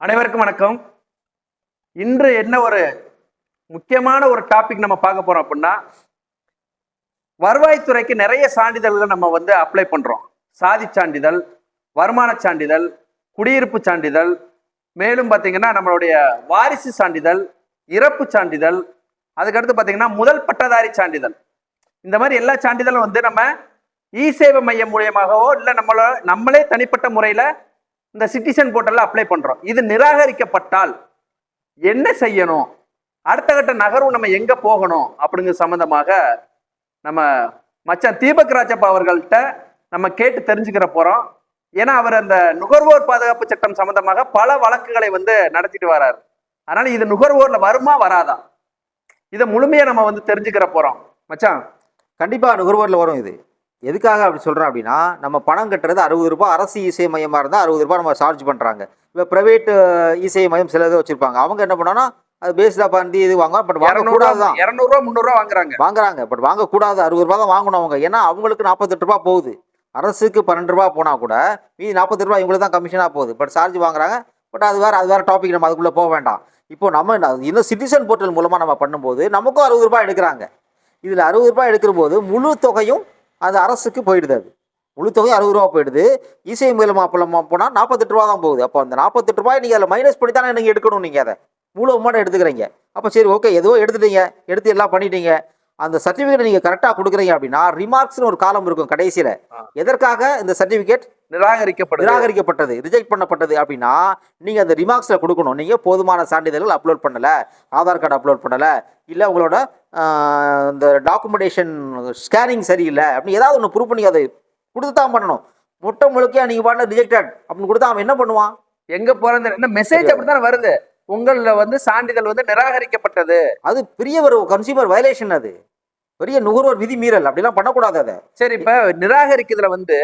அனைவருக்கும் வணக்கம். இன்று என்ன ஒரு முக்கியமான ஒரு டாபிக் நம்ம பார்க்க போறோம் அப்படின்னா, வருவாய்த்துறைக்கு நிறைய சான்றிதழ்கள் நம்ம அப்ளை பண்றோம். சாதி சான்றிதழ், வருமான சான்றிதழ், குடியிருப்பு சான்றிதழ், மேலும் பார்த்தீங்கன்னா நம்மளுடைய வாரிசு சான்றிதழ், இறப்பு சான்றிதழ், அதுக்கடுத்து பார்த்தீங்கன்னா முதல் பட்டதாரி சான்றிதழ். இந்த மாதிரி எல்லா சான்றிதழும் நம்ம இ சேவை மையம் மூலியமாகவோ இல்லை நம்மளே தனிப்பட்ட முறையில் இந்த சிட்டிசன் போர்ட்டல்ல அப்ளை பண்றோம். இது நிராகரிக்கப்பட்டால் என்ன செய்யணும், அடுத்த கட்ட நகர்வு நம்ம எங்க போகணும் அப்படிங்கிற சம்பந்தமாக நம்ம மச்சான் தீபக் ராஜப்பா அவர்கள்ட்ட நம்ம கேட்டு தெரிஞ்சுக்கிற போறோம். ஏன்னா அவர் அந்த நுகர்வோர் பாதுகாப்பு சட்டம் சம்பந்தமாக பல வழக்குகளை நடத்திட்டு வராரு. அதனால இது நுகர்வோர்ல வருமா வராதா, இதை முழுமையா நம்ம தெரிஞ்சுக்கிற போறோம். மச்சான், கண்டிப்பா நுகர்வோர்ல வரும். இது எதுக்காக அப்படி சொல்கிறேன் அப்படின்னா, நம்ம பணம் கட்டுறது 60 ரூபாய். அரசு இசை மையமாக இருந்தால் 60 ரூபாய் நம்ம சார்ஜ் பண்ணுறாங்க. இப்போ ப்ரைவேட் இசை மையம் சில இதை வச்சுருப்பாங்க. அவங்க என்ன பண்ணோன்னா அது பேஸ்டாக பண்ணி இது வாங்க. பட் வாங்கக்கூடாது தான். 200 300 வாங்குறாங்க. பட் வாங்கக்கூடாது. 60 ரூபா தான் வாங்கணும் அவங்க. ஏன்னா அவங்களுக்கு 48 ரூபா போகுது. அரசுக்கு 12 ரூபா போனால் கூட மீதி 48 ரூபா இவங்களுக்கு தான் கமிஷனாக போகுது. பட் சார்ஜ் வாங்குறாங்க. பட் அது வேறு டாபிக். நம்ம அதுக்குள்ளே போக வேண்டாம். இப்போ நம்ம இன்னும் சிட்டிசன் போர்ட்டல் மூலமாக நம்ம பண்ணும்போது நமக்கும் 60 ரூபாய் எடுக்கிறாங்க. இதில் 60 ரூபாய் எடுக்கிற போது முழு தொகையும் அது அரசுக்கு போயிடுது. அது முழு தொகை 60 ரூபா போயிடுது. இசை மூலமாக போனால் 48 ரூபா தான் போகுது. அப்போ அந்த 48 ரூபாய் நீங்கள் அதில் மைனஸ் பண்ணி தானே நீங்கள் எடுக்கணும். நீங்கள் அதை முழு அமௌண்ட் எடுத்துக்கிறீங்க. அப்போ சரி, ஓகே, ஏதோ எடுத்துட்டீங்க, எடுத்து எல்லாம் பண்ணிட்டீங்க. அந்த சர்டிஃபிகேட் நீங்கள் கரெக்டாக கொடுக்குறீங்க அப்படின்னா ரிமார்க்ஸ்னு ஒரு காலம் இருக்கும் கடைசியில். எதற்காக இந்த சர்டிஃபிகேட் நிராகரிக்கப்பட்டது, ரிஜெக்ட் பண்ணப்பட்டது அப்படின்னா நீங்கள் அந்த ரிமார்க்ஸில் கொடுக்கணும். நீங்கள் போதுமான சான்றிதழ்கள் அப்லோட் பண்ணலை, ஆதார் கார்டு அப்லோட் பண்ணலை, இல்லை உங்களோட இந்த டாக்குமெண்டேஷன் ஸ்கேனிங் சரியில்லை அப்படின்னு ஏதாவது ஒன்று ப்ரூவ் பண்ணி அதை கொடுத்து தான் பண்ணணும். முழுக்கையா நீங்கள் பாட்டில் ரிஜெக்டட் அப்படின்னு கொடுத்தா அவன் என்ன பண்ணுவான்? எங்க போறது என்ன மெசேஜ் அப்படித்தான் வருது, உங்கள சான்றிதழ் நிராகரிக்கப்பட்டது. அது பெரிய ஒரு கன்சியூமர் வயலேஷன். அது பெரிய நுகர்வோர் விதி மீறல். அப்படிலாம் பண்ணக்கூடாது. அதை சரி, இப்ப நிராகரிக்கிறதுல இந்த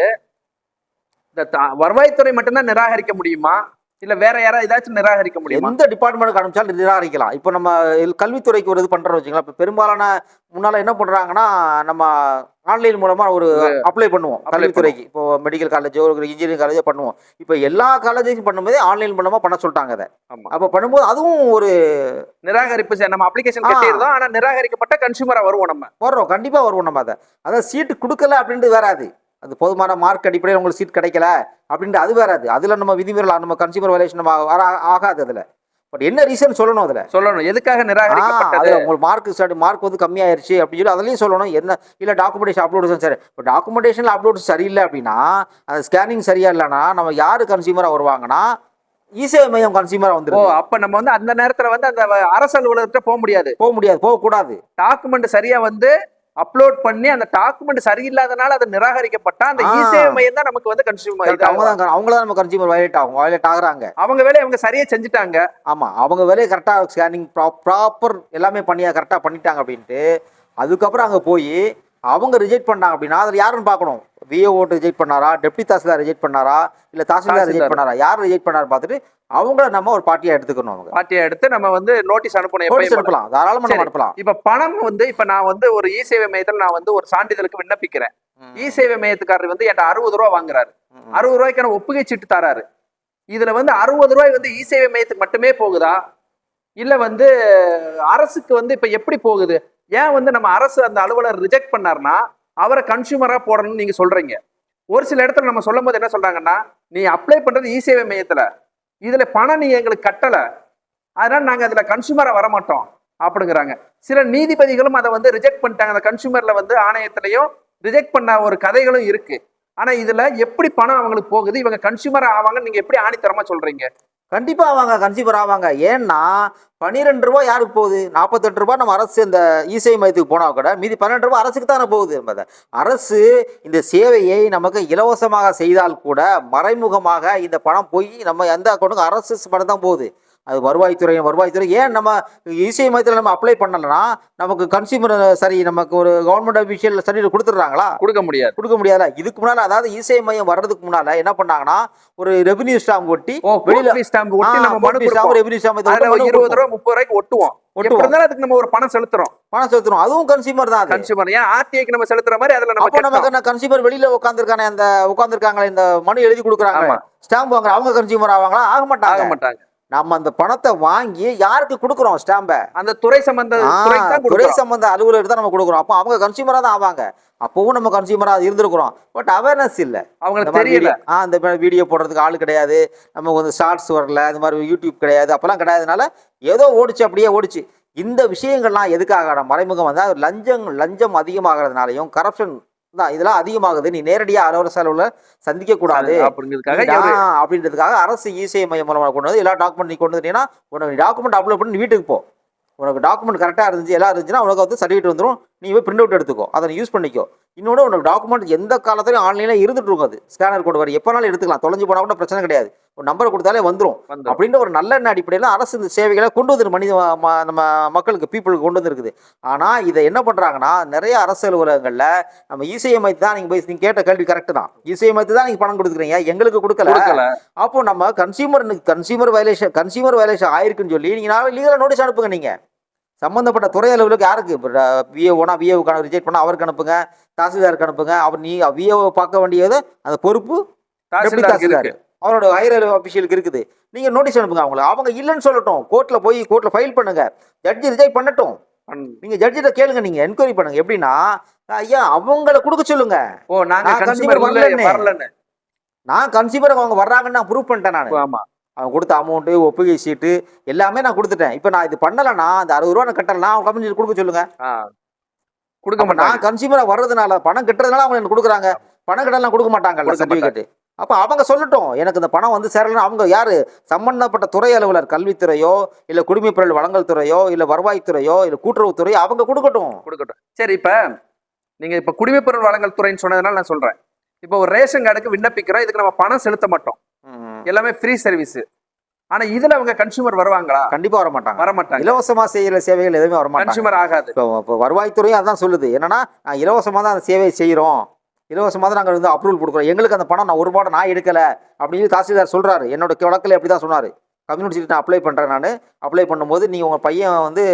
வருவாய்த்துறை மட்டும்தான் நிராகரிக்க முடியுமா, இல்ல வேற யாராவது ஏதாச்சும் நிராகரிக்க முடியும்? எந்த டிபார்ட்மெண்ட்டுக்கு அனுப்பிச்சாலும் நிராகரிக்கலாம். இப்போ நம்ம கல்வித்துறைக்கு ஒரு இது பண்றோம் வச்சுக்கலாம். இப்போ பெரும்பாலான முன்னால என்ன பண்றாங்கன்னா, நம்ம ஆன்லைன் மூலமா ஒரு அப்ளை பண்ணுவோம் கல்வித்துறைக்கு. இப்போ மெடிக்கல் காலேஜோ ஒரு இன்ஜினியரிங் காலேஜோ பண்ணுவோம். இப்போ எல்லா காலேஜையும் பண்ணும்போது ஆன்லைன் மூலமா பண்ண சொல்லிட்டாங்க. அதை அப்போ பண்ணும்போது அதுவும் ஒரு நிராகரிப்பு. நம்ம அப்ளிகேஷன் கட்டியிருந்தோம், ஆனா நிராகரிக்கப்பட்ட கன்சூமரா வருவோம். வர்றோம், கண்டிப்பா வருவோம். நம்ம அதை சீட்டு கொடுக்கல அப்படின்ட்டு வராது. அது போதுமான மார்க் அடிப்படையில் உங்களுக்கு சீட் கிடைக்கல அப்படின்ட்டு அது வராது. அதில் நம்ம விதிமீறல், நம்ம கன்சியூமர் வயலேஷன் ஆகாது. அதில் பட் என்ன ரீசன் சொல்லணும். அதில் சொல்லணும் எதுக்காக நிராகரிக்கப்பட்டது. உங்களுக்கு மார்க் கம்மியாயிருச்சு அப்படின்னு சொல்லி அதுலேயும் சொல்லணும். என்ன இல்லை டாக்குமெண்டேஷன் அப்லோடு சரி. இப்போ டாக்குமெண்டேஷனில் அப்லோடு சரியில்லை அப்படின்னா, அந்த ஸ்கேனிங் சரியா இல்லைன்னா நம்ம யார் கன்சியூமராக வருவாங்கன்னா இசேவை மையம் கன்சியூமரா வந்துடும். அப்ப நம்ம அந்த நேரத்தில் அந்த அரசு அலுவலகத்தை போக முடியாது, போகக்கூடாது. டாக்குமெண்ட் சரியா அப்லோட் பண்ணி அந்த டாக்குமெண்ட் சரியில்லாதனால அது நிராகரிக்கப்பட்டா அந்த இசேவை மையம் தான் நமக்கு கன்சியூமர். அவங்க தான் நம்ம கன்சியூமர் வயலேட் ஆகுறாங்க. அவங்க வேலையை அவங்க சரியா செஞ்சுட்டாங்க. ஆமா, அவங்க வேலையை கரெக்டா ஸ்கேனிங் ப்ராப்பர் எல்லாமே கரெக்டா பண்ணிட்டாங்க அப்படின்ட்டு அதுக்கப்புறம் அங்க போய் அவங்க ரிஜெக்ட் பண்ணாங்க அப்படின்னா அதில் யாருன்னு பார்க்கணும். விஏஓ ரிஜெக்ட் பண்ணாரா, டெப்டி தாசில்தார் ரிஜெக்ட் பண்ணாரா, இல்லை தாசில்தார் ரிஜெக்ட் பண்ணாரா, யார் ரிஜெக்ட் பண்ணாரு பார்த்துட்டு அவங்கள நம்ம ஒரு பார்ட்டியா எடுத்துக்கணும். அவங்க பார்ட்டியா எடுத்து நம்ம நோட்டீஸ் அனுப்பலாம், தாராளமாக அனுப்பலாம். இப்ப பணம் இப்ப நான் ஒரு இ சேவை மையத்தில் நான் ஒரு சான்றிதழுக்கு விண்ணப்பிக்கிறேன். இ சேவை மையத்துக்காரர் என்கிட்ட 60 ரூபாய் வாங்குறாரு. 60 ரூபாய்க்கான ஒப்புகை சீட்டு தராரு. இதுல 60 ரூபாய் இ சேவை மையத்துக்கு மட்டுமே போகுதா, இல்ல அரசுக்கு இப்ப எப்படி போகுது? ஏன் நம்ம அரசு அந்த அலுவலர் ரிஜெக்ட் பண்ணாருன்னா அவரை கன்சியூமரா போடணும்னு நீங்க சொல்றீங்க. ஒரு சில இடத்துல நம்ம சொல்லும் போது என்ன சொல்றாங்கன்னா, நீ அப்ளை பண்றது இ சேவை மையத்துல, இதுல பணம் நீங்க எங்களுக்கு கட்டல, அதனால நாங்க அதுல கன்சியூமரா வரமாட்டோம் அப்படிங்கிறாங்க. சில நீதிபதிகளும் அதை ரிஜெக்ட் பண்ணிட்டாங்க. அந்த கன்சியூமர்ல ஆணையத்திலையும் ரிஜெக்ட் பண்ண ஒரு கதைகளும் இருக்கு. ஆனா இதுல எப்படி பணம் அவங்களுக்கு போகுது, இவங்க கன்சியூமர் ஆவாங்க நீங்க எப்படி ஆணித்தரமா சொல்றீங்க? கண்டிப்பா ஆவாங்க, கன்சியூமர் ஆவாங்க. ஏன்னா 12 ரூபாய் யாருக்கு போகுது? 48 ரூபாய் நம்ம அரசு இந்த இசை மையத்துக்கு போனா கூட மீதி 12 ரூபாய் அரசுக்கு தானே போகுது. அரசு இந்த சேவையை நமக்கு இலவசமாக செய்தால் கூட மறைமுகமாக இந்த பணம் போய் நம்ம எந்த அக்கௌண்ட்டுக்கு அரசு பணம் தான் போகுது. அது வருவாய்த்துறை ஏன் நம்ம இசை மையத்தில் நம்ம அப்ளை பண்ணலன்னா நமக்கு கன்சியூமர் சரி நமக்கு ஒரு கவர்மெண்ட் அபிஷியல் சர்டிஃபிகேட் கொடுத்துட்றாங்களா? கொடுக்க முடியாதுல. இதுக்கு முன்னால அதாவது இசை மையம் வர்றதுக்கு முன்னால என்ன பண்ணாங்கன்னா ஒரு ரெவென்யூ ஸ்டாம்ப் ஒட்டி வெளியில ரெவென்யூ ஸ்டாம்ப் 20 ரூபாய் 30 ரூபாய்க்கு ஒட்டுவோம். அதுக்கு நம்ம ஒரு பணம் செலுத்துறோம். அதுவும் கன்சியூமர் தான். கன்சியூமர் ஏன் ஆர்டிஐக்கு நம்ம செலுத்துற மாதிரி அதுல நம்ம கன்சியூமர் வெளியில உட்கார்ந்துருக்கானே அந்த உட்கார்ந்துருக்காங்களே இந்த மனு எழுதி கொடுக்குறாங்க, ஸ்டாம்ப் வாங்குற அவங்க கன்சியூமர் ஆவாங்களா? ஆக மாட்டாங்க. நம்ம அந்த பணத்தை வாங்கி யாருக்கு கொடுக்குறோம் ஸ்டாம்பை? அந்த துறை சம்பந்த துறைக்கு தான் துறை கொடுக்குறோம். சம்பந்த அலுவலர் தான் நம்ம கொடுக்குறோம். அப்போ அவங்க கன்சியூமராக தான் ஆவாங்க. அப்பவும் நம்ம கன்சியூமராக இருந்திருக்கிறோம். பட் அவேர்னஸ் இல்லை. அவங்களுக்கு தெரியல. இந்த மாதிரி வீடியோ போடுறதுக்கு ஆள் கிடையாது, நம்ம வந்து ஷார்ட்ஸ் வரல, இந்த மாதிரி யூடியூப் கிடையாது, அப்போல்லாம் கிடையாதுனால ஏதோ ஓடிச்சு, அப்படியே ஓடிச்சு. இந்த விஷயங்கள்லாம் எதுக்காக மறைமுகம் வந்தால் லஞ்சம் அதிகமாகிறதுனாலையும் கரப்ஷன் தான் இதெல்லாம் அதிகமாகுது. நீ நேரடியாக அலுவலக செலவில் சந்திக்க கூடாது அப்படின்றதுக்காக அரசு இசேவை மையம் மூலமாக கொண்டு வந்து எல்லா டாக்குமெண்ட் நீ கொண்டு வந்துட்டீங்கன்னா உனக்கு டாக்குமெண்ட் அப்லோட் பண்ணி வீட்டுக்கு போ. உனக்கு டாக்குமெண்ட் கரெக்டாக இருந்துச்சு, எல்லாம் இருந்துச்சுன்னா உனக்கு வந்து சர்டிஃபிகேட் வந்துடும். நீ போய் பிரிண்ட் அவுட் எடுத்துக்கோ, அதை நீ யூஸ் பண்ணிக்கோ. இன்னொன்று, உனக்கு டாக்குமெண்ட் எந்த காலத்துலையும் ஆன்லைனில் இருந்துட்டு இருக்கும். அது ஸ்கேனர் கோடு வரும், எப்போனாலும் எடுத்துக்கலாம். தொலைஞ்சு போனால் கூட பிரச்சனை கிடையாது. ஒரு நம்பரை கொடுத்தாலே வந்துடும். அப்படின்ற ஒரு நல்ல அடிப்படையில் அரசு இந்த சேவைகளை கொண்டு வந்துரு நம்ம மக்களுக்கு, பீப்புளுக்கு கொண்டு வந்துருக்குது. ஆனால் இதை என்ன பண்ணுறாங்கன்னா, நிறைய அரசு அலுவலகங்களில் நம்ம இசேவை மையத்தை தான் நீங்கள் கேட்ட கேள்வி கரெக்டு தான். இசேவை மையத்தை தான் நீங்கள் பணம் கொடுக்குறீங்க, எங்களுக்கு கொடுக்கல. அப்போ நம்ம கன்சியூமர் வயலேஷன் ஆயிருக்குன்னு சொல்லி நீங்கள் லீகலாக நோட்டீஸ் அனுப்புங்க. நீங்கள் சம்பந்தப்பட்ட துறை அலுவலுக்கு யாருக்கு விஏஓனா விஏஓக்கான ரிஜெக்ட் பண்ணால் அவருக்கு அனுப்புங்க, தாசில்தாருக்கு அனுப்புங்க. அவர் நீ விஏஓ பார்க்க வேண்டியது அந்த பொறுப்பு தாசில்தார், அவரோட ஹையர் அஃபிஷியலுக்கு இருக்குது. நீங்கள் நோட்டீஸ் அனுப்புங்க. அவங்க இல்லைன்னு சொல்லட்டும், கோர்ட்டில் ஃபைல் பண்ணுங்க, ஜட்ஜி ரிஜெக்ட் பண்ணட்டும். நீங்கள் ஜட்ஜிட்ட கேளுங்க, நீங்கள் என்கொயரி பண்ணுங்க. எப்படின்னா, ஐயா அவங்கள கொடுக்க சொல்லுங்க. நான் கன்சியூமர் அவங்க வர்றாங்கன்னு நான் ப்ரூவ் பண்ணிட்டேன். நான் அவன் கொடுத்த அமௌண்ட்டு, ஒப்புகை சீட்டு எல்லாமே நான் கொடுத்துட்டேன். இப்போ நான் இது பண்ணலைன்னா அந்த 60 ரூபா நான் கட்டலாம், அவங்க கம்பெனி கொடுக்க சொல்லுங்க. கொடுக்க மாட்டேன். நான் கன்சியூமராக வர்றதுனால, பணம் கட்டுறதுனால அவங்க எனக்கு கொடுக்குறாங்க. பணம் கட்டலாம் கொடுக்க மாட்டாங்கல்ல சர்டிஃபிகேட். அப்போ அவங்க சொல்லட்டும், எனக்கு இந்த பணம் வந்து சேரலன்னு. அவங்க யார் சம்பந்தப்பட்ட துறை அலுவலர், கல்வித்துறையோ இல்லை குடிமைப்பொருள் வழங்கல் துறையோ இல்லை வருவாய்த்துறையோ இல்லை கூட்டுறவுத்துறையோ அவங்க கொடுக்கட்டும். சரி, இப்போ நீங்கள் இப்போ குடிமைப்பொருள் வழங்கல் துறைன்னு சொன்னதுனால நான் சொல்கிறேன். இப்போ ஒரு ரேஷன் கார்டுக்கு விண்ணப்பிக்கிறோம், இதுக்கு நம்ம பணம் செலுத்த மாட்டோம், எல்லாமே ஃப்ரீ சர்வீஸ். ஆனா இதுல அவங்க கன்சியூமர் வருவாங்களா? கண்டிப்பா வரமாட்டாங்க. இலவசமா செய்யற சேவைகள் எதுவுமே வரமாட்டாங்க, கன்சியூமர் ஆகாது. இப்போ வருவாய்த்துறையும் அதான் சொல்லுது. என்னன்னா, நான் இலவசமா தான் அந்த சேவையை செய்யறோம், இலவசமா தான் நாங்கள் வந்து அப்ரூவல் கொடுக்குறோம், எங்களுக்கு அந்த பணம் நான் ஒரு ரூபாய் நான் எடுக்கல அப்படின்னு தாசில்தார் சொல்றாரு. என்னோட வழக்கில் அப்படிதான் சொன்னாரு. கம்யூனிட்டி சர்டிஃபிகேட் நான் அப்ளை பண்ணுறேன். நான் அப்ளை பண்ணும்போது நீங்கள் உங்கள் பையன் வந்து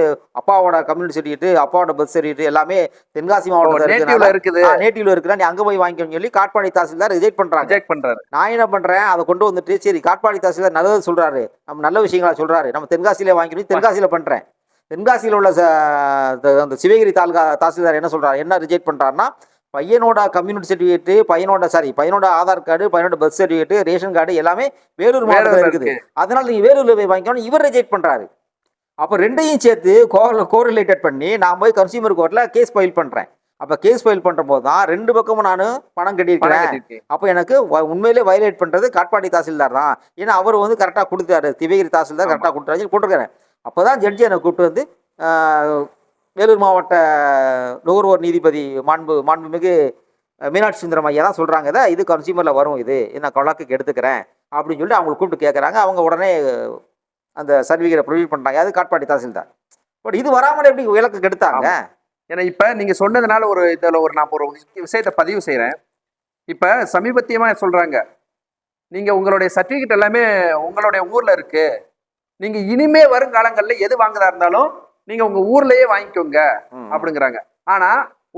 அப்பாவோட கம்யூனிட்டி சர்டிஃபிகேட், அப்பாவோட பர்த் சர்டிஃபிகேட் எல்லாமே தென்காசி மாவட்டத்தில் இருக்குது, நேட்டிவ்ல இருக்கிறேன், நீ அங்கே போய் வாங்கிக்கணும்னு சொல்லி காட்பாடி தாசில்தார் ரிஜெக்ட் பண்ணுறாரு. நான் என்ன பண்ணுறேன், அதை கொண்டு வந்துட்டு சரி காட்பாடி தாசில்தார் நல்லது சொல்கிறாரு, நம்ம நல்ல விஷயங்களா சொல்கிறாரு, நம்ம தென்காசியிலே வாங்கிக்கணும், தென்காசியில் பண்ணுறேன். தென்காசியில் உள்ள அந்த சிவகிரி தாலுகா தாசில்தார் என்ன சொல்கிறார், என்ன ரிஜெக்ட் பண்ணுறாருன்னா, பையனோட கம்யூனிட்டி சர்டிஃபிகேட்டு, பையனோட ஆதார் கார்டு, பையனோட பர்த் சர்டிஃபிகேட்டு, ரேஷன் கார்டு எல்லாமே வேலூர் மாவட்டத்தில் இருக்குது, அதனால நீங்கள் வேலூர்ல போய் வாங்கிக்கணும் இவர் ரிஜெக்ட் பண்ணுறாரு. அப்போ ரெண்டையும் சேர்த்து கோரிலேட்டட் பண்ணி நான் போய் கன்சியூமர் கோர்ட்டில் கேஸ் ஃபைல் பண்ணுறேன். அப்போ கேஸ் ஃபைல் பண்ணுற போது தான் ரெண்டு பக்கமும் நான் பணம் கட்டியிருக்கிறேன். அப்போ எனக்கு உண்மையிலே வயலேட் பண்ணுறது காட்பாடி தாசில்தார் தான், ஏன்னா அவர் வந்து கரெக்டாக கொடுத்தாரு, சிவகிரி தாசில்தார் கரெக்டாக கொடுத்தாரு போட்டிருக்கிறேன். அப்போ தான் ஜட்ஜி என்னை கூப்பிட்டு வந்து வேலூர் மாவட்ட நுகர்வோர் நீதிபதி மாண்புமிகு மீனாட்சி சுந்தரம் ஐயா தான் சொல்கிறாங்க, இது கன்சியூமரில் வரும், இது நான் வழக்குக்கு எடுத்துக்கிறேன் அப்படின்னு சொல்லிட்டு அவங்களை கூப்பிட்டு கேட்குறாங்க. அவங்க உடனே அந்த சர்டிஃபிகேட்டை ப்ரொவைட் பண்ணுறாங்க, அது காட்பாடி தாசில்தார். பட் இது வராமல் எப்படி விளக்கு எடுத்தாங்க? ஏன்னா இப்போ நீங்கள் சொன்னதுனால நான் ஒரு விஷயத்தை பதிவு செய்கிறேன். இப்போ சமீபத்தியமாக சொல்கிறாங்க, நீங்கள் உங்களுடைய சர்டிஃபிகேட் எல்லாமே உங்களுடைய ஊரில் இருக்குது, நீங்கள் இனிமே வருங்காலங்களில் எது வாங்குறதா இருந்தாலும் நீங்க உங்க ஊர்லயே வாங்கிக்கோங்க அப்படிங்கிறாங்க. ஆனா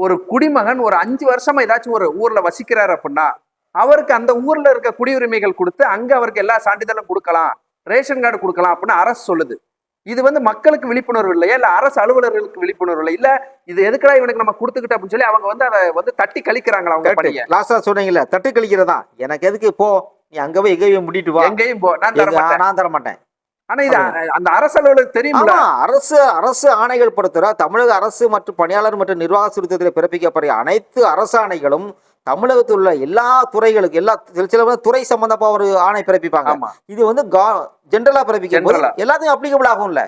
ஒரு குடிமகன் ஒரு 5 வருஷமா ஏதாச்சும் ஒரு ஊர்ல வசிக்கிறாரு அப்படின்னா அவருக்கு அந்த ஊர்ல இருக்க குடியுரிமைகள் கொடுத்து அங்க அவருக்கு எல்லா சான்றிதழும் கொடுக்கலாம், ரேஷன் கார்டு கொடுக்கலாம் அப்படின்னு அரசு சொல்லுது. இது வந்து மக்களுக்கு விழிப்புணர்வு இல்லையா, இல்ல அரசு அலுவலர்களுக்கு விழிப்புணர்வு இல்லை, இல்ல இது எதுக்குடா இவனுக்கு நம்ம கொடுத்துக்கிட்டு அப்படின்னு சொல்லி அவங்க வந்து அதை வந்து தட்டி கழிக்கிறாங்களா? அவங்க பணியை லாஸ்டா சொன்னீங்கல்ல, தட்டி கழிக்கிறதா, எனக்கு எதுக்கு போ, நீ அங்க போய் எங்கேயும் முடிட்டு வா, எங்கேயும் போ, நான் தர மாட்டேன். ஆனா இது அந்த அரசு அலுவலருக்கு தெரியுமா? அரசு ஆணைகள் பொறுத்தவரை தமிழக அரசு மற்றும் பணியாளர் மற்றும் நிர்வாக சீர்திருத்தத்தில் பிறப்பிக்கப்பட்ட அனைத்து அரசு ஆணைகளும் தமிழகத்தில் உள்ள எல்லா துறைகளுக்கு சில துறை சம்பந்தமா ஒரு ஆணை பிறப்பிப்பாங்க. இது வந்து ஜென்ரலா பிறப்பிக்க எல்லாத்தையும் அப்ளிகபிள் ஆகும்ல,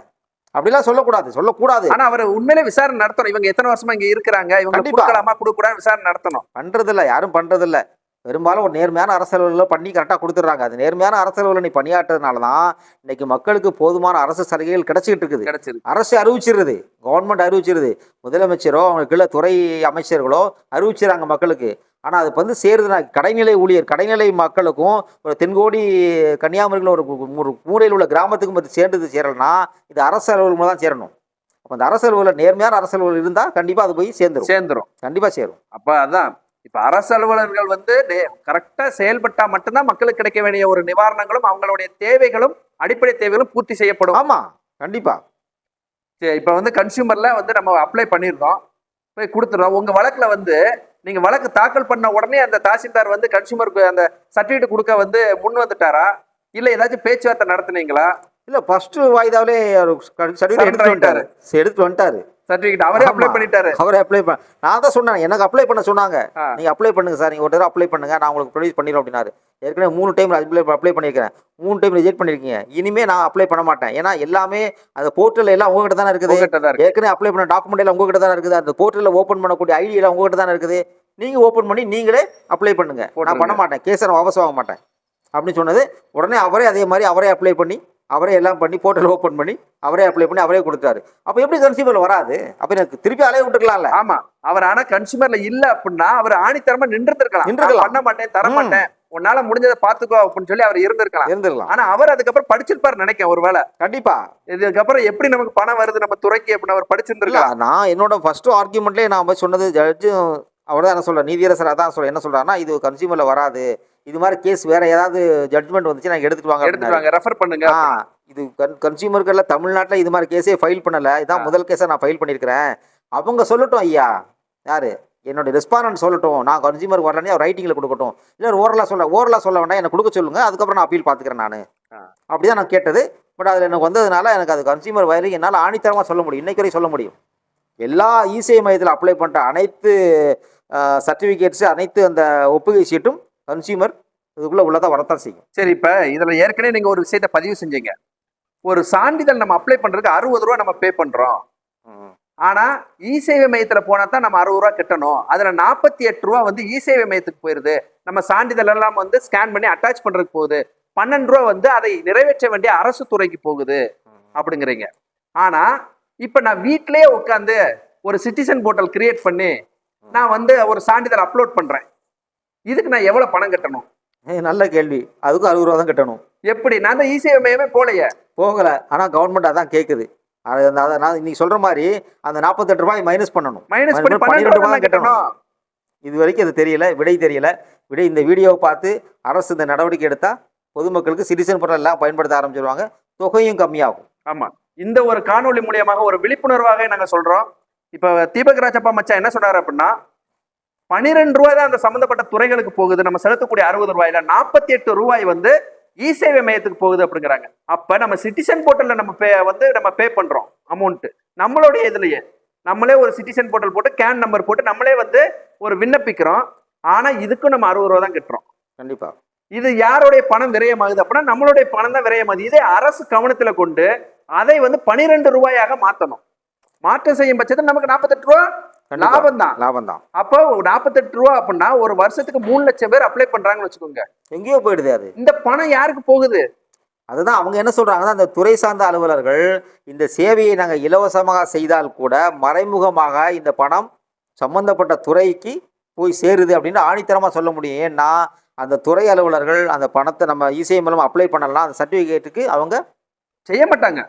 அப்படிலாம் சொல்லக்கூடாது. ஆனா அவர் உண்மையிலே விசாரணை நடத்தணும். இவங்க எத்தனை வருஷமா இங்க இருக்கிறாங்க, இவங்க கொடுக்கலாமா கொடுக்கூடாது விசாரணை நடத்தணும். பண்றதில்ல, யாரும் பண்றதில்ல. பெரும்பாலும் ஒரு நேர்மையான அரசு அலுவலர்களை பண்ணி கரெக்டாக கொடுத்துட்றாங்க. அது நேர்மையான அரசு அலுவலர் நீ பணியாற்றுறதுனால தான் இன்னைக்கு மக்களுக்கு போதுமான அரசு சலுகைகள் கிடைச்சிக்கிட்டு இருக்குது. அரசு அறிவிச்சிருது, கவர்மெண்ட் அறிவிச்சிருது, முதலமைச்சரோ அவங்களுக்குள்ள துறை அமைச்சர்களோ அறிவிச்சிடறாங்க மக்களுக்கு. ஆனால் அது வந்து சேருதுன்னா கடைநிலை ஊழியர், கடைநிலை மக்களுக்கும் ஒரு தென்கோடி கன்னியாகுமரியில் ஒரு மூலையில் உள்ள கிராமத்துக்கும் அது சேரலைன்னா இது அரசு அலுவலகம் தான் சேரணும். அப்போ அந்த அரசு அலுவலர் நேர்மையான அரசு அலுவலர் இருந்தால் கண்டிப்பாக அது போய் சேர்ந்துரும், கண்டிப்பாக சேரும். அப்போ அதான் இப்ப அரசு அலுவலர்கள் வந்து கரெக்டா செயல்பட்டா மட்டும்தான் மக்களுக்கு கிடைக்க வேண்டிய ஒரு நிவாரணங்களும் அவங்களுடைய தேவைகளும் அடிப்படை தேவைகளும் பூர்த்தி செய்யப்படும். ஆமா, கண்டிப்பா. சரி, இப்ப வந்து கன்சியூமர்ல வந்து நம்ம அப்ளை பண்ணிடுறோம், போய் கொடுத்துறோம். உங்க வழக்குல வந்து நீங்க வழக்கு தாக்கல் பண்ண உடனே அந்த தாசில்தார் வந்து கன்சியூமருக்கு அந்த சர்டிபிகேட் கொடுக்க வந்து முன் வந்துட்டாரா, இல்ல ஏதாச்சும் பேச்சுவார்த்தை நடத்துனீங்களா? இல்ல ஃபர்ஸ்ட் வாய்தாவிலே சர்டிஃபிகேட் எடுத்து வந்துட்டாரு. சர்டிபிகேட் அவரே அப்ளை பண்ணிட்டாரு. அவரே அப்ளை பண்ண, நான் தான் சொன்னேன் எனக்கு அப்ளை பண்ண சொன்னாங்க. நீங்க அப்ளை பண்ணுங்க சார், நீங்க ஒரு தடவை அப்ளை பண்ணுங்க, நான் உங்களுக்கு ப்ரொடியூஸ் பண்ணிடுறோம் அப்படின்னாரு. ஏற்கனவே 3 டைம் அப்ளை பண்ணியிருக்கிறேன், 3 டைம் ரிஜெக்ட் பண்ணிருக்கீங்க. இனிமே நான் அப்ளை பண்ண மாட்டேன். ஏன்னா எல்லாமே அந்த போர்ட்டல் எல்லாம் உங்ககிட்ட தானே இருக்குது. ஏற்கனவே அப்ளை பண்ண டாக்குமெண்ட் எல்லாம் உங்ககிட்ட தானே இருக்குது. அந்த போர்ட்டலில் ஓப்பன் பண்ணக்கூடிய ஐடி எல்லாம் உங்ககிட்ட தானே இருக்குது. நீங்க ஓப்பன் பண்ணி நீங்களே அப்ளை பண்ணுங்க, நான் பண்ண மாட்டேன், கேஸை நான் வாபஸ் வாங்க மாட்டேன் அப்படின்னு சொன்னது. உடனே அவரே அதே மாதிரி அவரே அப்ளை பண்ணி அவரே எல்லாம் பண்ணி போர்ட்டல் ஓப்பன் பண்ணி அவரே அப்ளை பண்ணி அவரே கொடுத்தாரு. அப்ப எப்படி கன்சியூமர்ல வராது? அப்ப எனக்கு திருப்பி அலைய விட்டுக்கலாம்ல. ஆமா, அவர் ஆனா கன்சியூமர்ல இல்ல அப்படின்னா அவர் ஆணித்தரமா நின்றுருக்கலாம். பண்ண மாட்டேன், தர மாட்டேன், உன்னால முடிஞ்சதை பாத்துக்கோ அப்படின்னு சொல்லி அவர் இருந்திருக்கலாம். ஆனா அவர் அதுக்கப்புறம் படிச்சிருப்பாரு நினைக்கிறேன் ஒருவேளை. கண்டிப்பா இதுக்கப்புறம் எப்படி நமக்கு பணம் வருது நம்ம துறைக்கு அப்படின்னு அவர் படிச்சிருந்திருக்கலாம். நான் என்னோட ஃபர்ஸ்ட் ஆர்குமெண்ட்லயே நான் சொன்னது, ஜட்ஜு அவர் தான் என்ன சொல்ற, நீதியரசர் அதான் சொல்ல என்ன சொல்றாருன்னா, இது கன்சியூமர்ல வராது, இது மாதிரி கேஸ் வேற ஏதாவது ஜட்மெண்ட் வந்துச்சு நான் எடுத்துட்டு வாங்க, ரெஃபர் பண்ணுங்க. இது கன்சியூமர்கள் தமிழ்நாட்டில் இது மாதிரி கேஸே ஃபைல் பண்ணல, இதான் முதல் கேஸை நான் ஃபைல் பண்ணியிருக்கிறேன். அவங்க சொல்லட்டும் ஐயா, யாரு என்னுடைய ரெஸ்பாண்டன்ட் சொல்லட்டும், நான் கன்சியூமர் வரலனே அவர் ரைட்டிங்கில் கொடுக்கட்டும், இல்லை ஓரலாக சொல்ல வேண்டாம், எனக்கு கொடுக்க சொல்லுங்க, அதுக்கப்புறம் நான் அப்பீல் பார்த்துக்கிறேன் நான். அப்படிதான் நான் கேட்டது. பட் அதில் எனக்கு வந்ததுனால எனக்கு அது கன்சியூமர் வயலிங் என்னால் ஆணித்தரமாக சொல்ல முடியும், இன்னைக்கு வரை சொல்ல முடியும். எல்லா இசேவை மையத்தில் அப்ளை பண்ணுற அனைத்து சர்டிஃபிகேட்ஸு அனைத்து அந்த ஒப்புகை சீட்டும் கன்சியூமர் இதுக்குள்ள உள்ளதான் வரத்தான் செய்யும். சரி, இப்ப இதுல ஏற்கனவே நீங்க ஒரு விஷயத்தை பதிவு செஞ்சீங்க, ஒரு சான்றிதழ் நம்ம அப்ளை பண்றதுக்கு 60 ரூபா நம்ம பே பண்றோம். ஆனா இ சேவை மையத்துல போனா தான் நம்ம 60 ரூபா கட்டணும். அதுல 48 ரூபா வந்து இ சேவை மையத்துக்கு போயிருது, நம்ம சான்றிதழ் எல்லாம் வந்து ஸ்கேன் பண்ணி அட்டாச் பண்றதுக்கு போகுது. 12 ரூபா வந்து அதை நிறைவேற்ற வேண்டிய அரசு துறைக்கு போகுது அப்படிங்கிறீங்க. ஆனா இப்ப நான் வீட்லயே உட்காந்து ஒரு சிட்டிசன் போர்ட்டல் கிரியேட் பண்ணி நான் வந்து ஒரு சான்றிதழ் அப்லோட் பண்றேன், இதுக்கு நான் எவ்வளவு பணம் கட்டணும்? நல்ல கேள்வி. அதுக்கும் 60 ரூபா தான் கட்டணும். எப்படி? நான் தான் இ சேவை மையமே போகல. ஆனா கவர்மெண்ட் அதான் கேக்குது. நீ சொல்ற மாதிரி அந்த 48 ரூபாய் மைனஸ் பண்ணணும், மைனஸ் பண்ணி 12 ரூபாய் கட்டணும். இது வரைக்கும் அது தெரியல, விடை இந்த வீடியோவை பார்த்து அரசு இந்த நடவடிக்கை எடுத்தா பொதுமக்களுக்கு சிட்டிசன் போர்ட்டல் எல்லாம் பயன்படுத்த ஆரம்பிச்சிருவாங்க, தொகையும் கம்மியாகும். ஆமா, இந்த ஒரு காணொலி மூலியமாக ஒரு விழிப்புணர்வாக நாங்க சொல்றோம். இப்ப தீபக் ராஜப்பா மச்சான் என்ன சொல்றாரு அப்படின்னா, 12 ரூபாய் தான் அந்த சம்பந்தப்பட்ட துறைகளுக்கு போகுது, நம்ம செலுத்தக்கூடிய 60 ரூபாயில 48 ரூபாய் வந்து இ சேவை மையத்துக்கு போகுது அப்படிங்கிறாங்க. அப்ப நம்ம சிட்டிசன் போர்ட்டல்ல நம்ம பே பண்றோம் அமௌண்ட், நம்மளுடைய இதுலயே நம்மளே ஒரு சிட்டிசன் போர்ட்டல் போட்டு கேன் நம்பர் போட்டு நம்மளே வந்து ஒரு விண்ணப்பிக்கிறோம். ஆனா இதுக்கும் நம்ம 60 ரூபா தான் கட்டுறோம். கண்டிப்பா இது யாருடைய பணம் விரயமாகுது அப்படின்னா நம்மளுடைய பணம் தான் விரயமாகுது. இதே அரசு கவனத்துல கொண்டு அதை வந்து 12 ரூபாயாக மாற்றணும். மாற்றம் செய்யும் பட்சத்தில் நமக்கு 48 ரூபா லாபம் தான். அப்போ 48 ரூபா அப்படின்னா ஒரு வருஷத்துக்கு 3 லட்சம் பேர் அப்ளை பண்றாங்கன்னு வச்சுக்கோங்க, எங்கேயோ போயிடுது. அது இந்த பணம் யாருக்கு போகுது? அதுதான் அவங்க என்ன சொல்றாங்கன்னா, அந்த துறை சார்ந்த அலுவலர்கள் இந்த சேவையை நாங்கள் இலவசமாக செய்தால் கூட மறைமுகமாக இந்த பணம் சம்பந்தப்பட்ட துறைக்கு போய் சேருது அப்படின்னு ஆணித்தரமா சொல்ல முடியும். ஏன்னா அந்த துறை அலுவலர்கள் அந்த பணத்தை நம்ம இசேவை மூலம் அப்ளை பண்ணலாம், அந்த சர்டிபிகேட்டுக்கு அவங்க செய்ய மாட்டாங்க,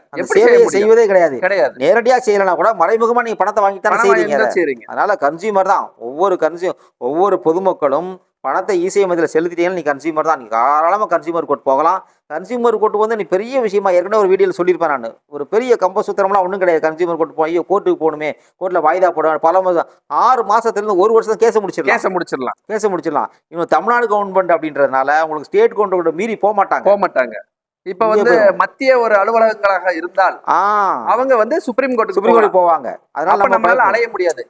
செய்வதே கிடையாது. நேரடியா செய்யலனா கூட மறைமுகமா நீங்க பணத்தை வாங்கித்தானே செய்றீங்க. அதனால கன்சியூமர் தான், ஒவ்வொரு பொதுமக்களும் பணத்தை இசேவை மையத்தில் செலுத்திட்டீங்கன்னா நீ கன்சியூமர் தான். நீ தாராளமாக கன்சியூமர் கோர்ட் போகலாம். கன்சியூமர் கோர்ட் வந்து நீ பெரிய விஷயமா ஏற்கனவே ஒரு வீடியோவில் சொல்லியிருப்பேன் நான், ஒரு பெரிய கம்பசூத்திரம்லாம் ஒன்றும் கிடையாது. கன்சியூமர் கோர்ட் போய் கோர்ட்டுக்கு போகணுமே, கோர்ட்டில் வாய்தா போடுவாங்க, பல 6 மாசத்துலேருந்து 1 வருஷம் கேஸை முடிச்சிடலாம். இன்னும் தமிழ்நாடு கவர்மெண்ட் அப்படின்றதுனால உங்களுக்கு ஸ்டேட் கவர்மெண்ட் மீறி போக மாட்டாங்க. இப்ப வந்து மத்திய ஒரு அலுவலகங்களாக இருந்தால் அவங்க வந்து சுப்ரீம் கோர்ட் போவாங்க. அதனால நம்மளால அலைய முடியாது.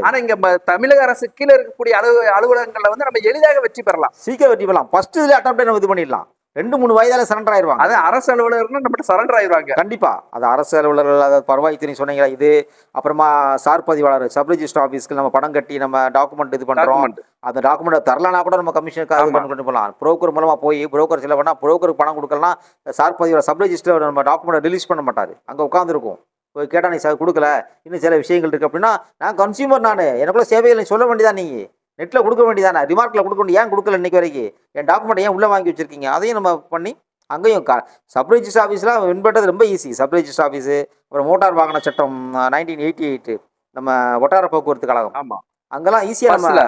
ஆனா இங்க தமிழக அரசு கீழே இருக்கக்கூடிய அலுவலகங்கள்ல வந்து நம்ம எளிதாக வெற்றி பெறலாம், சீக்கிரம் வெற்றி பெறலாம். ஃபர்ஸ்ட் இதுல அட்டெம்ப்ட் நம்ம இது பண்ணிடலாம். 2-3 வயதால சரண்டர் ஆயிருவாங்க. அது அரசு அலுவலகர்னா நம்ம சரண்டர் ஆயிருவாங்க கண்டிப்பா. அது அரசு அலுவலர்கள், அதாவது வருவாய்த்துறை சொன்னீங்களா இது, அப்புறமா சார் பதிவாளர் சப் ரெஜிஸ்டர் ஆஃபீஸ்க்கு நம்ம பணம் கட்டி நம்ம டாக்குமெண்ட் இது பண்றோம். அந்த டாக்குமெண்ட் தரலனா கூட நம்ம கமிஷனுக்காக கொண்டு போகலாம். புரோக்கர் மூலமா போய் புரோக்கர் சில பண்ணா புரோக்கருக்கு பணம் கொடுக்கலாம். சார் பதிவாளர் சப் ரெஜிஸ்டர் நம்ம டாக்குமெண்ட் ரிலீஸ் பண்ண மாட்டாரு, அங்க உட்காந்துருக்கும். போய் கேட்டா நீ கொடுக்கல, இன்னும் சில விஷயங்கள் இருக்கு அப்படின்னா, நான் கன்சியூமர், நான் எனக்குள்ள சேவைகள் சொல்ல வேண்டியதான், நீங்க நெட்டில் கொடுக்க வேண்டியதானே, ரிமார்க்கில் கொடுக்க வேண்டிய, ஏன் கொடுக்கல இன்னைக்கு வரைக்கும், என் டாக்குமெண்ட் ஏன் உள்ளே வாங்கி வச்சிருக்கீங்க, அதையும் நம்ம பண்ணி அங்கேயும் சப் ரெஜிஸ்டர் ஆஃபீஸ்லாம் வின்படுறது ரொம்ப ஈஸி. சப் ரெஜிஸ்டர் ஆஃபீஸு, அப்புறம் மோட்டார் வாகன சட்டம் 1988 நம்ம வட்டார போக்குவரத்து கழகம், ஆமாம், அங்கெல்லாம் ஈஸியாக நம்ம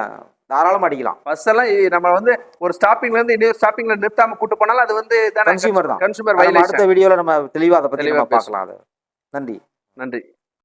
தாராளமாக அடிக்கலாம். பஸ் எல்லாம் நம்ம வந்து ஒரு ஸ்டாப்பிங்ல இருந்து இன்னொரு ஸ்டாப்பிங்ல நிறுத்தாம கூட்டு போனாலும் அது வந்து கன்சியூமர் தான். கன்சூமர் நம்ம அடுத்த வைலேஷன். வீடியோவில் நம்ம தெளிவாக அதை பற்றி தெளிவா நம்ம பார்க்கலாம். அது நன்றி. நன்றி.